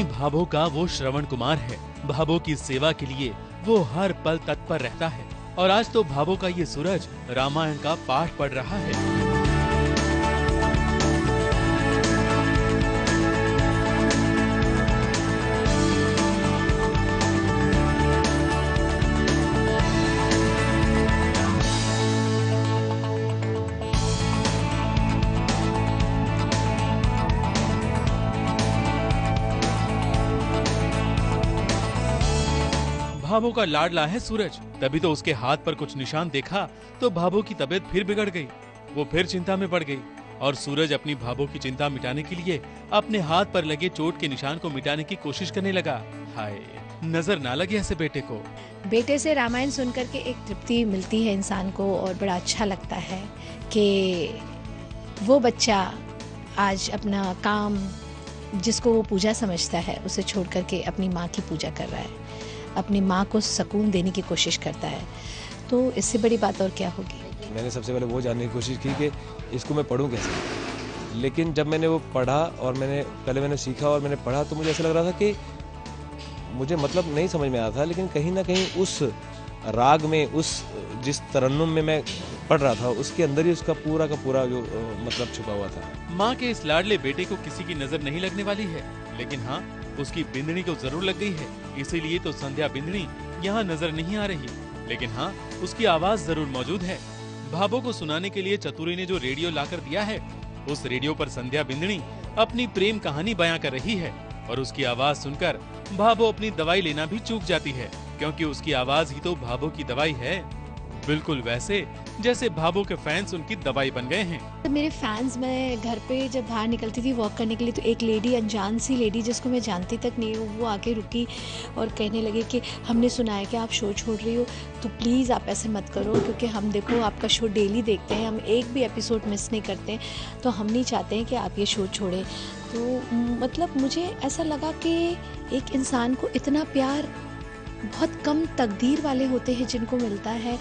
वहीं भाभो का वो श्रवण कुमार है। भाभो की सेवा के लिए वो हर पल तत्पर रहता है और आज तो भाभो का ये सूरज रामायण का पाठ पढ़ रहा है। भाभो का लाडला है सूरज, तभी तो उसके हाथ पर कुछ निशान देखा तो भाभो की तबीयत फिर बिगड़ गई। वो फिर चिंता में पड़ गई और सूरज अपनी भाभो की चिंता मिटाने के लिए अपने हाथ पर लगे चोट के निशान को मिटाने की कोशिश करने लगा। हाय, नजर ना लगे ऐसे बेटे को। बेटे से रामायण सुनकर के एक तृप्ति मिलती है इंसान को और बड़ा अच्छा लगता है कि वो बच्चा आज अपना काम जिसको वो पूजा समझता है उसे छोड़ करके अपनी माँ की पूजा कर रहा है, अपनी माँ को सुकून देने की कोशिश करता है। तो इससे बड़ी बात और क्या होगी। मैंने सबसे पहले वो जानने की कोशिश की कि इसको मैं पढूं कैसे, लेकिन जब मैंने वो पढ़ा और मैंने सीखा और मैंने पढ़ा तो मुझे ऐसा लग रहा था कि मुझे मतलब नहीं समझ में आया था, लेकिन कहीं ना कहीं उस राग में, उस जिस तरन्नुम में मैं पढ़ रहा था उसके अंदर ही उसका पूरा का पूरा जो मतलब छुपा हुआ था। माँ के इस लाडले बेटे को किसी की नजर नहीं लगने वाली है, लेकिन हाँ, उसकी बिंदनी को जरूर लग गई है। इसीलिए तो संध्या बिंदनी यहाँ नजर नहीं आ रही, लेकिन हाँ, उसकी आवाज जरूर मौजूद है। भाभो को सुनाने के लिए चतुरी ने जो रेडियो लाकर दिया है, उस रेडियो पर संध्या बिंदनी अपनी प्रेम कहानी बयां कर रही है और उसकी आवाज सुनकर भाभो अपनी दवाई लेना भी चूक जाती है, क्योंकि उसकी आवाज ही तो भाभो की दवाई है। बिल्कुल वैसे जैसे भाभो के फैंस उनकी दवाई बन गए हैं। तो मेरे फैंस, मैं घर पे जब बाहर निकलती थी वॉक करने के लिए तो एक लेडी, अनजान सी लेडी जिसको मैं जानती तक नहीं हूँ, वो आके रुकी और कहने लगे कि हमने सुना है कि आप शो छोड़ रही हो, तो प्लीज़ आप ऐसे मत करो, क्योंकि हम देखो आपका शो डेली देखते हैं, हम एक भी एपिसोड मिस नहीं करते, तो हम नहीं चाहते हैं कि आप ये शो छोड़ें। तो मतलब मुझे ऐसा लगा कि एक इंसान को इतना प्यार बहुत कम तकदीर वाले होते हैं जिनको मिलता है,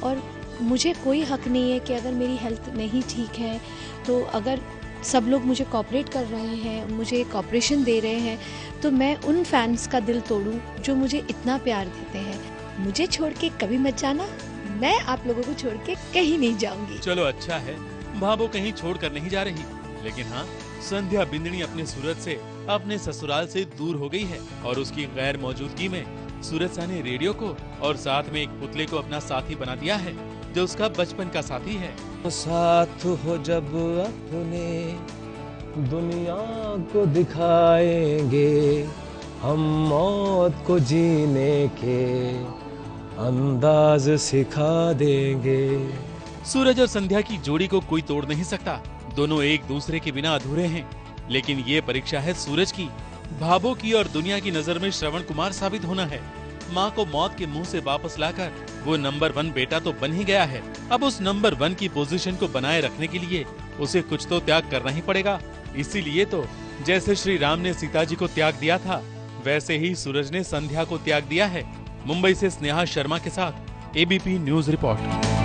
और मुझे कोई हक नहीं है कि अगर मेरी हेल्थ नहीं ठीक है तो अगर सब लोग मुझे कोऑपरेट कर रहे हैं, मुझे कोऑपरेशन दे रहे हैं, तो मैं उन फैंस का दिल तोड़ूं जो मुझे इतना प्यार देते हैं। मुझे छोड़ के कभी मत जाना, मैं आप लोगों को छोड़ के कहीं नहीं जाऊंगी। चलो अच्छा है, भाभो कहीं छोड़ कर नहीं जा रही, लेकिन हाँ, संध्या बिंदनी अपने सूरज से, अपने ससुराल से दूर हो गई है और उसकी गैर मौजूदगी में सूरज सा ने रेडियो को और साथ में एक पुतले को अपना साथी बना दिया है, जो उसका बचपन का साथी है। साथ हो जब अपने दुनिया को दिखाएंगे, हम मौत को जीने के अंदाज सिखा देंगे। सूरज और संध्या की जोड़ी को कोई तोड़ नहीं सकता, दोनों एक दूसरे के बिना अधूरे हैं, लेकिन ये परीक्षा है सूरज की। भाभो की और दुनिया की नजर में श्रवण कुमार साबित होना है। माँ को मौत के मुंह से वापस लाकर वो नंबर 1 बेटा तो बन ही गया है, अब उस नंबर 1 की पोजीशन को बनाए रखने के लिए उसे कुछ तो त्याग करना ही पड़ेगा। इसीलिए तो जैसे श्री राम ने सीता जी को त्याग दिया था, वैसे ही सूरज ने संध्या को त्याग दिया है। मुंबई से स्नेहा शर्मा के साथ एबीपी न्यूज रिपोर्ट।